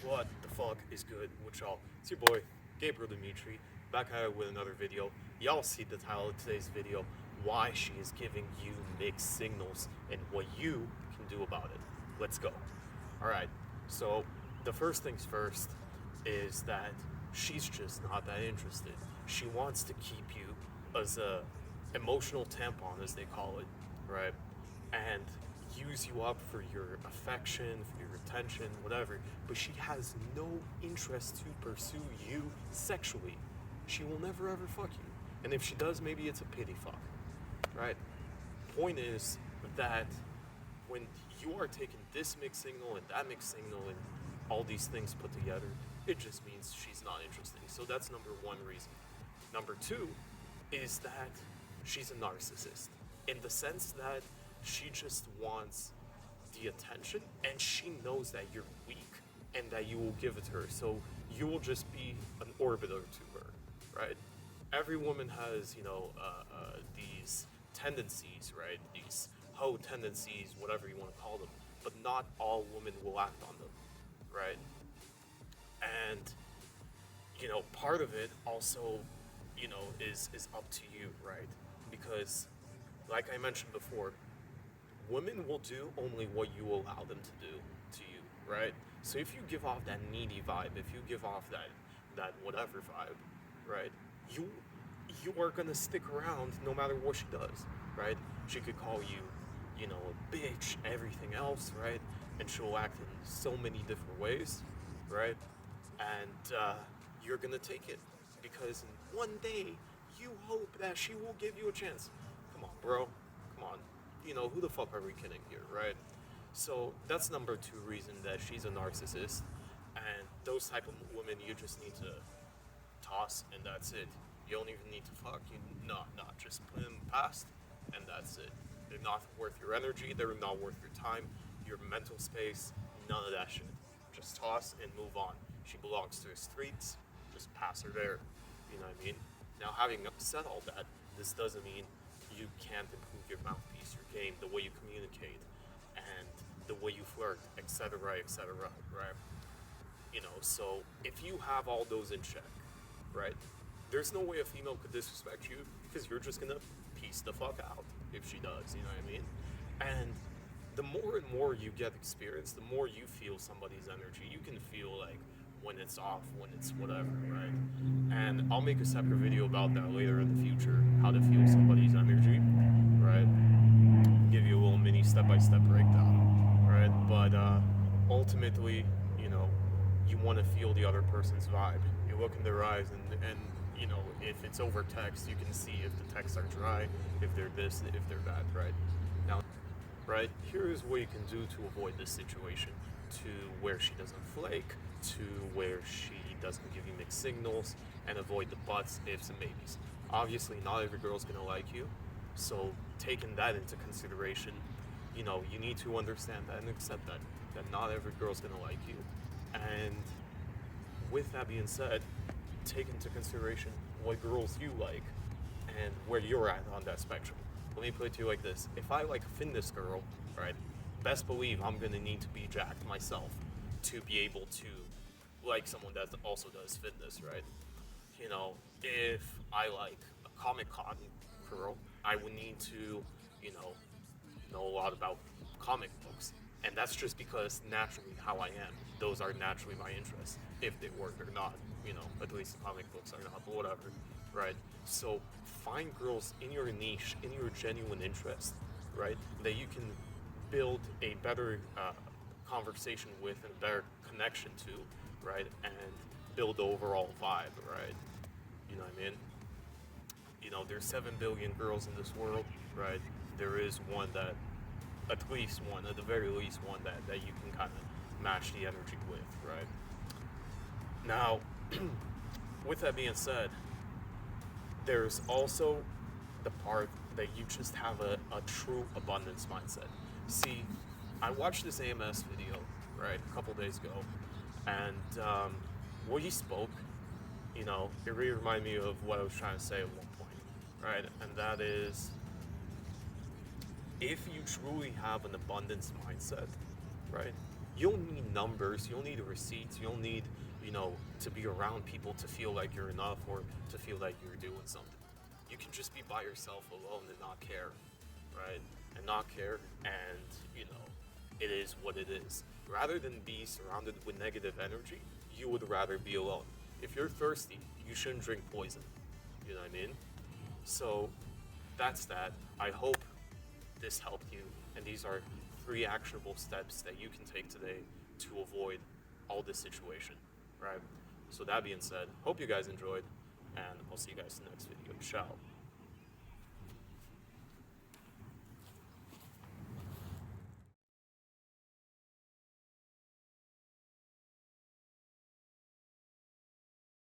What the fuck is good with y'all? It's your boy, Dximitri, back at it with another video. Y'all see the title of today's video, why she is giving you mixed signals and what you can do about it. Let's go. Alright, so the first things first is that she's just not that interested. She wants to keep you as a emotional tampon, as they call it, right? And use you up for your affection, for your attention, whatever, but she has no interest to pursue you sexually. She will never ever fuck you. And if she does, maybe it's a pity fuck, right? Point is that when you are taking this mixed signal and that mixed signal and all these things put together, it just means she's not interested. So that's number one reason. Number two is that she's a narcissist in the sense that she just wants the attention and she knows that you're weak and that you will give it to her. So you will just be an orbiter to her, right? Every woman has, these tendencies, right? These hoe tendencies, whatever you want to call them. But not all women will act on them, right? And, part of it also, is up to you, right? Because, like I mentioned before, women will do only what you allow them to do to you, right? So if you give off that needy vibe, if you give off that whatever vibe, right, you are gonna stick around no matter what she does, right? She could call you, a bitch, everything else, right? And she'll act in so many different ways, right? And you're gonna take it because in one day you hope that she will give you a chance. Come on, bro. Come on. Who the fuck are we kidding here, right? So that's number two reason that she's a narcissist. And those type of women, you just need to toss and that's it. You don't even need to fuck. Just put them past and that's it. They're not worth your energy. They're not worth your time, your mental space, none of that shit. Just toss and move on. She belongs to the streets. Just pass her there. You know what I mean? Now, having said all that, this doesn't mean you can't improve your mouthpiece, your game, the way you communicate, and the way you flirt, etc., right? So if you have all those in check, right, there's no way a female could disrespect you because you're just gonna piece the fuck out if she does, you know what I mean? And the more and more you get experience, the more you feel somebody's energy. You can feel like when it's off, when it's whatever, right? And I'll make a separate video about that later in the future, how to feel somebody's energy, right? Give you a little mini step-by-step breakdown, right? But ultimately, you want to feel the other person's vibe. You look in their eyes and if it's over text, you can see if the texts are dry, if they're this, if they're that, right? Now, right, here's what you can do to avoid this situation, to where she doesn't flake, to where she doesn't give you mixed signals, and avoid the buts, ifs, and maybes. Obviously, not every girl's gonna like you, so taking that into consideration, you need to understand that and accept that not every girl's gonna like you. And with that being said, take into consideration what girls you like and where you're at on that spectrum. Let me put it to you like this. If I like a fitness girl, right, best believe I'm gonna need to be jacked myself to be able to like someone that also does fitness, right? If I like a Comic Con girl, I would need to, know a lot about comic books. And that's just because naturally how I am. Those are naturally my interests. If they work or not, at least the comic books are not, but whatever, right? So find girls in your niche, in your genuine interest, right? That you can build a better conversation with and a better connection to, right? And build the overall vibe, right? You know what I mean? There's 7 billion girls in this world, right? There is one that, at least one, at the very least one that you can kind of match the energy with, right? Now, with that being said, there's also the part that you just have a true abundance mindset. See, I watched this AMS video, right, a couple days ago, and what he spoke, it really reminded me of what I was trying to say at one point, right? And that is, if you truly have an abundance mindset, right, You don't need numbers, you don't need receipts, you don't need, to be around people to feel like you're enough or to feel like you're doing something. You can just be by yourself alone and not care, right? And not care, and, it is what it is. Rather than be surrounded with negative energy, you would rather be alone. If you're thirsty, you shouldn't drink poison. You know what I mean? So that's that. I hope this helped you, and these are 3 actionable steps that you can take today to avoid all this situation, right? So that being said, hope you guys enjoyed, and I'll see you guys in the next video. Ciao.